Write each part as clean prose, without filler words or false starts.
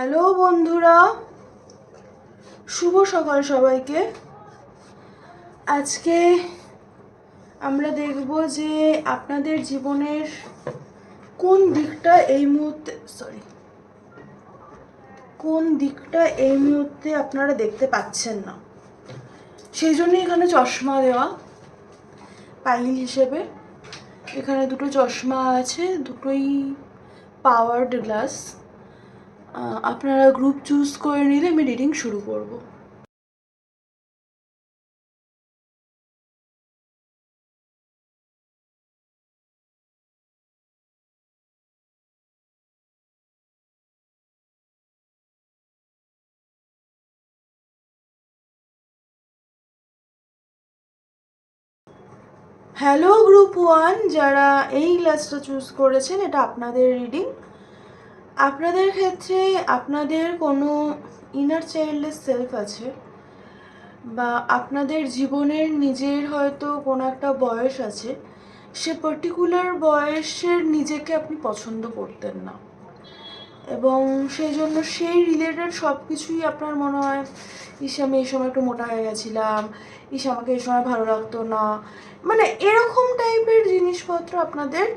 Hello বন্ধুরা, শুভ সকাল সবাইকে। আজকে আমরা দেখব যে আপনাদের জীবনের কোন দিকটা এই মুহূর্তে আপনারা দেখতে পাচ্ছেন না। সেই জন্য এখানে চশমা দেওয়া পাইল হিসেবে। এখানে দুটো চশমা আছে, দুটোই পাওয়ার্ড গ্লাস। আপনারা গ্রুপ চুজ করে নিলে আমি রিডিং শুরু করব। হ্যালো গ্রুপ 1, যারা এই ক্লাসটা চুজ করেছেন, এটা আপনাদের রিডিং। আপনাদের ক্ষেত্রে আপনাদের কোনো ইনার চাইল্ডের সেলফ আছে, বা আপনাদের জীবনের নিজের হয়তো কোনো একটা বয়স আছে, সে পার্টিকুলার বয়সের নিজেকে আপনি পছন্দ করতেন না, এবং সেই জন্য সেই রিলেটেড সব কিছুই আপনার মনে হয়, আমি এই সময় একটু মোটা হয়ে গেছিলাম, আমাকে এই সময় ভালো লাগতো না, মানে এরকম টাইপের জিনিসপত্র আপনাদের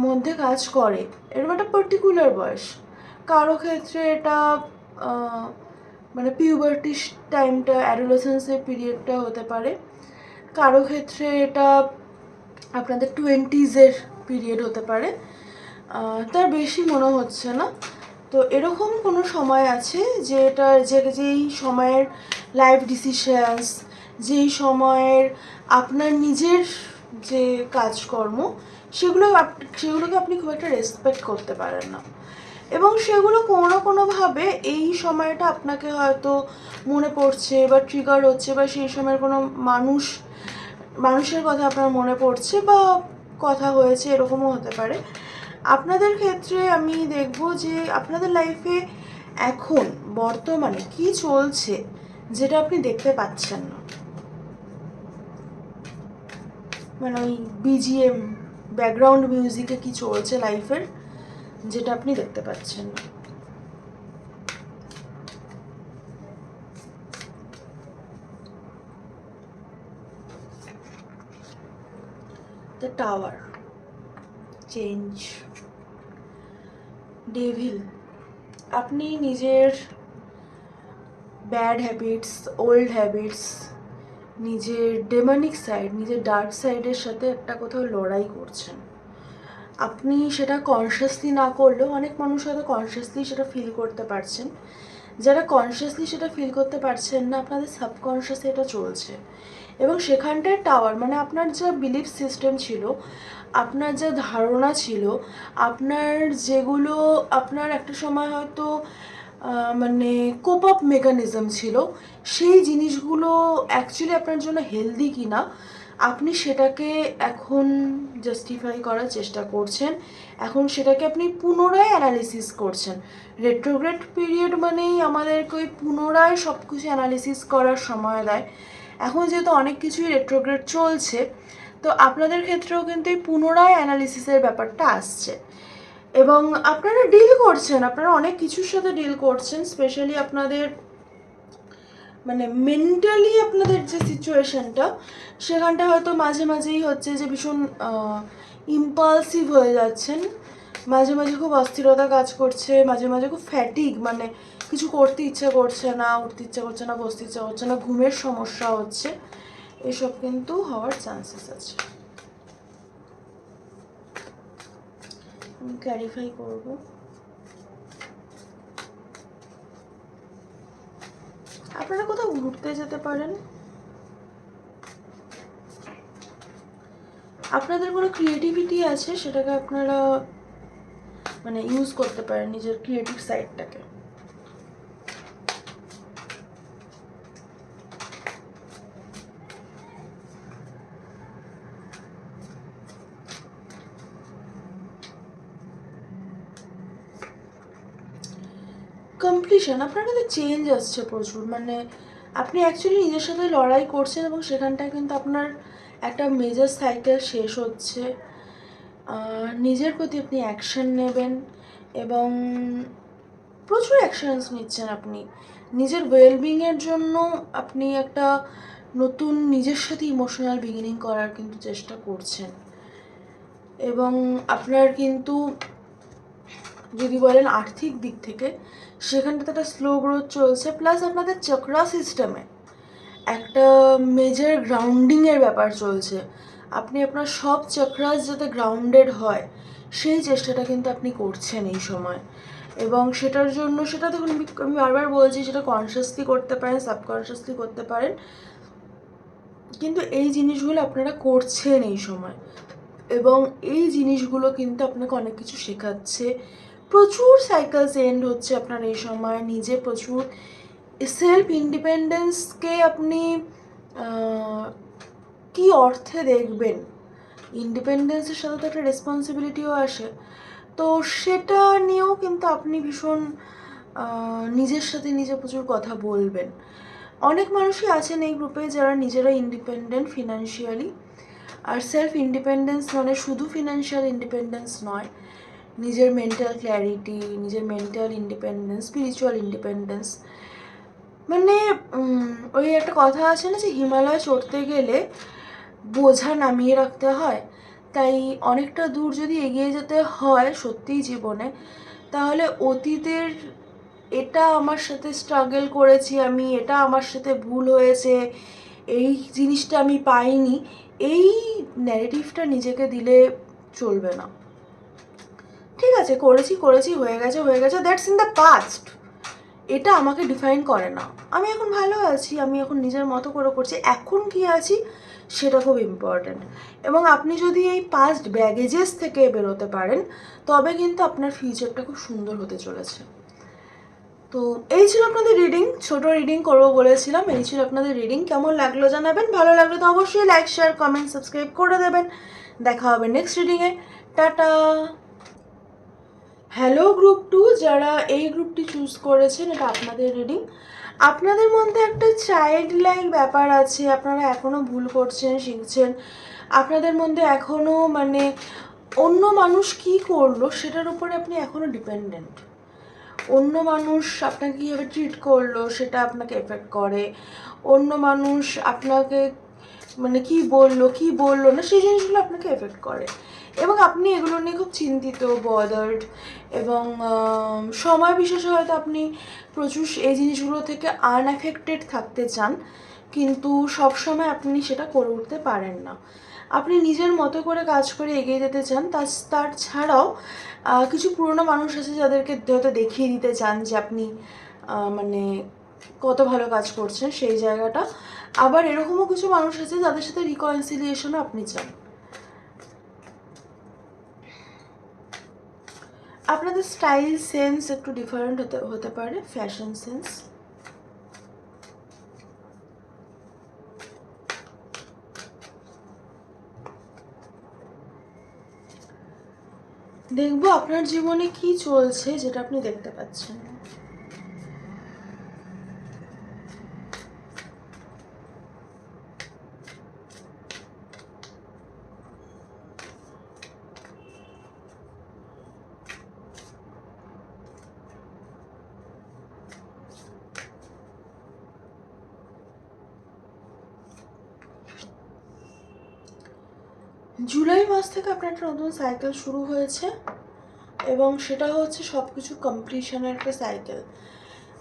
মধ্যে কাজ করে। এরকম একটা পার্টিকুলার বয়স। কারো ক্ষেত্রে এটা মানে পিউবার্টি টাইমটা, অ্যাডোলেসেন্সের পিরিয়ডটা হতে পারে। কারো ক্ষেত্রে এটা আপনাদের 20s পিরিয়ড হতে পারে। তার বেশি মনে হচ্ছে না। তো এরকম কোনো সময় আছে যেই সময়ের লাইফ ডিসিশনস, যেই সময়ের আপনার নিজের যে কাজকর্ম, সেগুলোকে আপনি খুব একটা রেসপেক্ট করতে পারেন না, এবং সেগুলো কোনো না কোনোভাবে এই সময়টা আপনাকে হয়তো মনে পড়ছে বা ট্রিগার হচ্ছে, বা সেই সময়ের কোনো মানুষের কথা আপনার মনে পড়ছে বা কথা হয়েছে, এরকমও হতে পারে। আপনাদের ক্ষেত্রে আমি দেখব যে আপনাদের লাইফে এখন বর্তমানে কি চলছে যেটা আপনি দেখতে পাচ্ছেন না, মানে ওই বিজিএম, ব্যাকগ্রাউন্ড মিউজিকে কি চলছে লাইফের, যেটা আপনি দেখতে পাচ্ছেন না। The tower, change, devil. আপনি নিজের ব্যাড হ্যাবিটস, ওল্ড হ্যাবিটস, নিজের ডেমনিক সাইড, নিজের ডার্ক সাইডের সাথে একটা কোথাও লড়াই করছেন। আপনি সেটা কনসিয়াসলি না করলেও অনেক মানুষ হয়তো কনসিয়াসলি সেটা ফিল করতে পারছেন। যারা কনসিয়াসলি সেটা ফিল করতে পারছেন না, আপনাদের সাবকনসিয়াসে এটা চলছে। এবং সেখানটায় টাওয়ার মানে আপনার যা বিলিফ সিস্টেম ছিল, আপনার যা ধারণা ছিল, আপনার যেগুলো আপনার একটা সময় হয়তো মানে কোপ আপ মেকানিজম ছিল, সেই জিনিসগুলো অ্যাকচুয়ালি আপনার জন্য হেলদি কি না, আপনি সেটাকে এখন জাস্টিফাই করার চেষ্টা করছেন। এখন সেটাকে আপনি পুনরায় অ্যানালিসিস করছেন। রেট্রোগ্রেড পিরিয়ড মানেই আমাদেরকে ওই পুনরায় সব কিছু অ্যানালিসিস করার সময় দেয়। এখন যেহেতু অনেক কিছুই রেট্রোগ্রেড চলছে, তো আপনাদের ক্ষেত্রেও কিন্তু এই পুনরায় অ্যানালিসিসের ব্যাপারটা আসছে, এবং আপনারা ডিল করছেন, আপনারা অনেক কিছুর সাথে ডিল করছেন। স্পেশালি আপনাদের মানে মেন্টালি আপনাদের যে সিচুয়েশনটা, সেখানটা হয়তো মাঝে মাঝেই হচ্ছে যে ভীষণ ইম্পালসিভ হয়ে যাচ্ছেন, মাঝে মাঝে খুব অস্থিরতা কাজ করছে, মাঝে মাঝে খুব ফ্যাটিক, মানে কিছু করতে ইচ্ছা করছে না, উঠতে ইচ্ছা করছে না, বসতে ইচ্ছা করছে না, ঘুমের সমস্যা হচ্ছে, এসব কিন্তু হওয়ার চান্সেস আছে। আমি ক্ল্যারিফাই করব। আপনারা কোথাও ঘুরতে যেতে পারেন, আপনাদের কোনো ক্রিয়েটিভিটি আছে, সেটাকে আপনারা মানে ইউজ করতে পারেন, নিজের ক্রিয়েটিভ সাইডটাকে। কমপ্লিশন, আপনার কিন্তু চেঞ্জ আসছে প্রচুর, মানে আপনি অ্যাকচুয়ালি নিজের সাথে লড়াই করছেন, এবং সেখানটায় কিন্তু আপনার একটা মেজর সাইকেল শেষ হচ্ছে। নিজের প্রতি আপনি অ্যাকশন নেবেন, এবং প্রচুর অ্যাকশনস নিচ্ছেন আপনি নিজের ওয়েলবিংয়ের জন্য। আপনি একটা নতুন নিজের সাথে ইমোশনাল বিগিনিং করার কিন্তু চেষ্টা করছেন। এবং আপনার কিন্তু যদি বলেন আর্থিক দিক থেকে, সেখানটাতে একটা স্লো গ্রোথ চলছে। প্লাস আপনাদের চক্রা সিস্টেমে একটা মেজর গ্রাউন্ডিংয়ের ব্যাপার চলছে। আপনি আপনার সব চক্রাস যাতে গ্রাউন্ডেড হয় সেই চেষ্টাটা কিন্তু আপনি করছেন এই সময়। এবং সেটার জন্য সেটা দেখুন, আমি বারবার বলছি, সেটা কনসিয়াসলি করতে পারেন, সাবকনসিয়াসলি করতে পারেন, কিন্তু এই জিনিসগুলো আপনারা করছেন এই সময়। এবং এই জিনিসগুলো কিন্তু আপনাকে অনেক কিছু শেখাচ্ছে। প্রচুর সাইকেলস এন্ড হচ্ছে আপনার এই সময়। নিজে প্রচুর সেলফ ইন্ডিপেন্ডেন্সকে আপনি কি অর্থে দেখবেন, ইন্ডিপেন্ডেন্সের সাথে তো একটা রেসপন্সিবিলিটিও আসে। তো সেটা নিয়েও কিন্তু আপনি ভীষণ নিজের সাথে নিজে প্রচুর কথা বলবেন। অনেক মানুষই আছেন এই গ্রুপে যারা নিজেরা ইন্ডিপেন্ডেন্ট ফিনান্সিয়ালি। আর সেলফ ইন্ডিপেন্ডেন্স মানে শুধু ফিনান্সিয়াল ইন্ডিপেন্ডেন্স নয়, নিজের মেন্টাল ক্ল্যারিটি, নিজের মেন্টাল ইন্ডিপেন্ডেন্স, স্পিরিচুয়াল ইন্ডিপেন্ডেন্স। মানে ওই একটা কথা আছে না যে হিমালয় চড়তে গেলে বোঝা নামিয়ে রাখতে হয়। তাই অনেকটা দূর যদি এগিয়ে যেতে হয় সত্যিই জীবনে, তাহলে অতীতের এটা আমার সাথে স্ট্রাগল করেছি আমি, এটা আমার সাথে ভুল হয়েছে, এই জিনিসটা আমি পাইনি, এই ন্যারেটিভটা নিজেকে দিলে চলবে না। ঠিক আছে, করেছি করেছি, হয়ে গেছে, দ্যাটস ইন দ্য পাস্ট। এটা আমাকে ডিফাইন করে না। আমি এখন ভালো আছি, আমি এখন নিজের মতো করে করছি, এখন কি আছি সেটা খুব ইম্পর্ট্যান্ট। এবং আপনি যদি এই পাস্ট ব্যাগেজেস থেকে বেরোতে পারেন, তবে কিন্তু আপনার ফিউচারটা খুব সুন্দর হতে চলেছে। তো এই ছিল আপনাদের রিডিং, ছোট রিডিং করবো বলেছিলাম, এই ছিল আপনাদের রিডিং। কেমন লাগলো জানাবেন, ভালো লাগলো তো অবশ্যই লাইক, শেয়ার, কমেন্ট, সাবস্ক্রাইব করে দেবেন। দেখা হবে নেক্সট রিডিংয়ে। টাটা। হ্যালো গ্রুপ 2, যারা এই গ্রুপটি চুজ করেছেন, এটা আপনাদের রিডিং। আপনাদের মধ্যে একটা চাইল্ড লাইক ব্যাপার আছে, আপনারা এখনও ভুল করছেন, শিখছেন। আপনাদের মধ্যে এখনও মানে অন্য মানুষ কি করলো সেটার উপরে আপনি এখনও ডিপেন্ডেন্ট। অন্য মানুষ আপনাকে কীভাবে ট্রিট করলো সেটা আপনাকে এফেক্ট করে। অন্য মানুষ আপনাকে মানে কি বললো না সেই জিনিসগুলো আপনাকে এফেক্ট করে। এবং আপনি এগুলো নিয়ে খুব চিন্তিত, বদার্ড। এবং সময় বিশেষে হয়তো আপনি প্রচুর এই জিনিসগুলো থেকে আনএফেক্টেড থাকতে চান, কিন্তু সব সময় আপনি সেটা করে উঠতে পারেন না। আপনি নিজের মতো করে কাজ করে এগিয়ে যেতে চান। তার ছাড়াও কিছু পুরনো মানুষ আছে যাদেরকে হয়তো দেখিয়ে দিতে চান যে আপনি মানে কত ভালো কাজ করছেন সেই জায়গাটা। আবার এরকমও কিছু মানুষ আছে যাদের সাথে রিকনসিলিয়েশনও আপনি চান। আপনাদের স্টাইল সেন্স একটু ডিফারেন্ট হতে পারে, ফ্যাশন সেন্স। দেখবো আপনার জীবনে কি চলছে যেটা আপনি দেখতে পাচ্ছেন। জুলাই মাস থেকে আপনার একটা নতুন সাইকেল শুরু হয়েছে, এবং সেটা হচ্ছে সব কিছু কমপ্লিশনের একটা সাইকেল।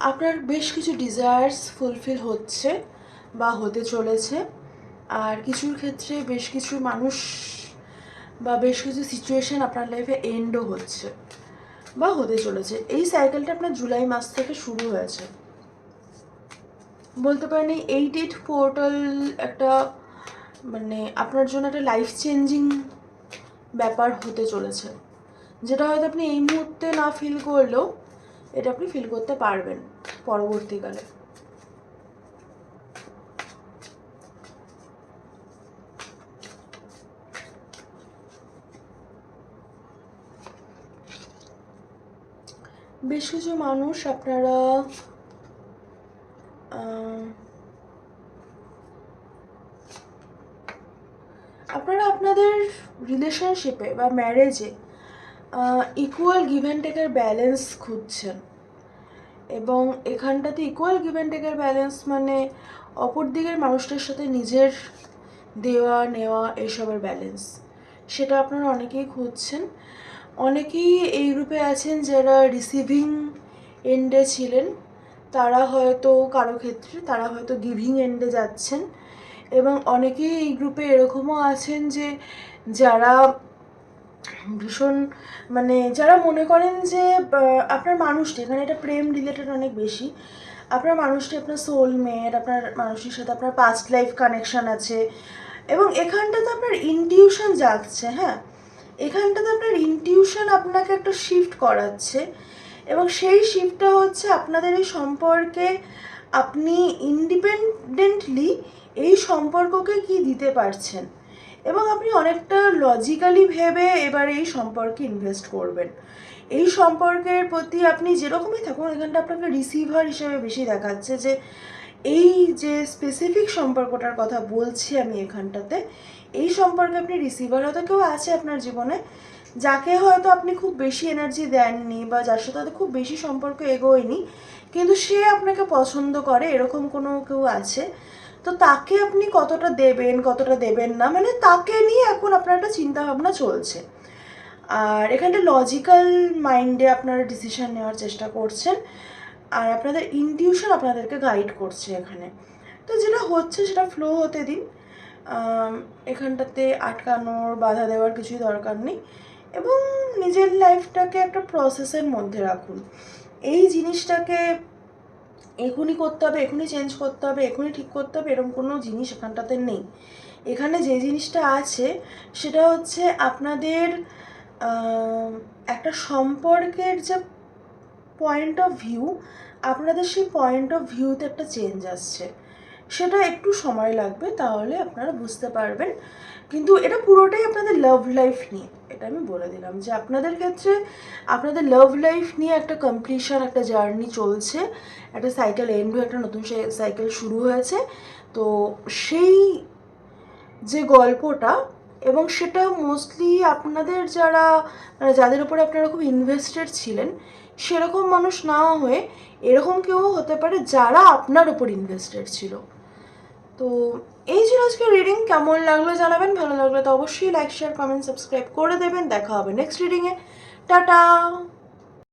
আপনার বেশ কিছু ডিজায়ার্স ফুলফিল হচ্ছে বা হতে চলেছে, আর কিছুর ক্ষেত্রে বেশ কিছু মানুষ বা বেশ কিছু সিচুয়েশন আপনার লাইফে এন্ডও হচ্ছে বা হতে চলেছে। এই সাইকেলটা আপনার জুলাই মাস থেকে শুরু হয়েছে। বলতে পারেন এই 8 পোর্টাল একটা মানে আপনার জন্য একটা লাইফ চেঞ্জিং ব্যাপার হতে চলেছে, যেটা হয়তো আপনি এই মুহূর্তে না ফিল করলেও এটা আপনি ফিল করতে পারবেন পরবর্তীকালে। বেশ কিছু মানুষ আপনারা আপনাদের রিলেশনশিপে বা ম্যারেজে ইকুয়াল গিভ অ্যান্ড টেকের ব্যালেন্স খুঁজছেন। এবং এখানটাতে ইকুয়াল গিভ অ্যান্ড টেকের ব্যালেন্স, মানে অপর দিকের মানুষটার সাথে নিজের দেওয়া নেওয়া এসবের ব্যালেন্স, সেটা আপনারা অনেকেই খুঁজছেন। অনেকেই এই গ্রুপে আছেন যারা রিসিভিং এন্ডে ছিলেন, তারা হয়তো কারো ক্ষেত্রে তারা হয়তো গিভিং এন্ডে যাচ্ছেন। এবং অনেকেই এই গ্রুপে এরকমও আছেন যে যারা ভীষণ মানে যারা মনে করেন যে আপনার মানুষটি, এখানে এটা প্রেম রিলেটেড অনেক বেশি, আপনার মানুষটি আপনার সোলমেট, আপনার মানুষটির সাথে আপনার পাস্ট লাইফ কানেকশান আছে। এবং এখানটাতে আপনার ইনটিউশন জাগছে, হ্যাঁ, এখানটাতে আপনার ইনটিউশন আপনাকে একটা শিফট করাচ্ছে। এবং সেই শিফটটা হচ্ছে আপনাদের এই সম্পর্কে আপনি ইন্ডিপেন্ডেন্টলি এই সম্পর্ককে কি দিতে পারছেন, এবং আপনি অনেকটা লজিক্যালি ভেবে এবার এই সম্পর্কে ইনভেস্ট করবেন। এই সম্পর্কের প্রতি আপনি যেরকমই থাকুন, এখানটা আপনাকে রিসিভার হিসেবে বেশি দেখাচ্ছে যে এই যে স্পেসিফিক সম্পর্কটার কথা বলছি আমি এখানটাতে, এই সম্পর্কে আপনি রিসিভার হয়তো কেউ আছে আপনার জীবনে যাকে হয়তো আপনি খুব বেশি এনার্জি দেননি বা যার সাথে খুব বেশি সম্পর্ক এগোয়নি, কিন্তু সে আপনাকে পছন্দ করে, এরকম কোনো কেউ আছে। তো তাকে আপনি কতটা দেবেন কতটা দেবেন না, মানে তাকে নিয়ে এখন আপনার একটা চিন্তাভাবনা চলছে। আর এখানটা লজিক্যাল মাইন্ডে আপনারা ডিসিশন নেওয়ার চেষ্টা করছেন, আর আপনাদের ইনটিউশন আপনাদেরকে গাইড করছে এখানে। তো যেটা হচ্ছে সেটা ফ্লো হতে দিন, এখানটাতে আটকানোর বাধা দেওয়ার কিছুই দরকার নেই। এবং নিজের লাইফটাকে একটা প্রসেসের মধ্যে রাখুন। এই জিনিসটাকে এখনই করতে হবে, এখনই চেঞ্জ করতে হবে, এখনই ঠিক করতে হবে, এরকম কোনো জিনিস এখানটাতে নেই। এখানে যে জিনিসটা আছে সেটা হচ্ছে আপনাদের একটা সম্পর্কের যে পয়েন্ট অফ ভিউ, আপনাদের সেই পয়েন্ট অফ ভিউতে একটা চেঞ্জ আসছে। সেটা একটু সময় লাগবে, তাহলে আপনারা বুঝতে পারবেন। কিন্তু এটা পুরোটাই আপনাদের লাভ লাইফ নিয়ে, এটা আমি বলে দিলাম যে আপনাদের ক্ষেত্রে আপনাদের লাভ লাইফ নিয়ে একটা কমপ্লিশন, একটা জার্নি চলছে, একটা সাইকেল এন্ড হয়ে একটা নতুন সাইকেল শুরু হয়েছে। তো সেই যে গল্পটা, এবং সেটা মোস্টলি আপনাদের যারা মানে যাদের উপরে আপনারা খুব ইনভেস্টেড ছিলেন, সেরকম মানুষ না হয়ে এরকম কেউ হতে পারে যারা আপনার উপর ইনভেস্টেড ছিল। তো এই ছিল আজকে রিডিং। কেমন লাগলো জানাবেন, ভালো লাগলে তো অবশ্যই লাইক শেয়ার কমেন্ট সাবস্ক্রাইব করে দেবেন। দেখা হবে নেক্সট রিডিংয়ে। টাটা।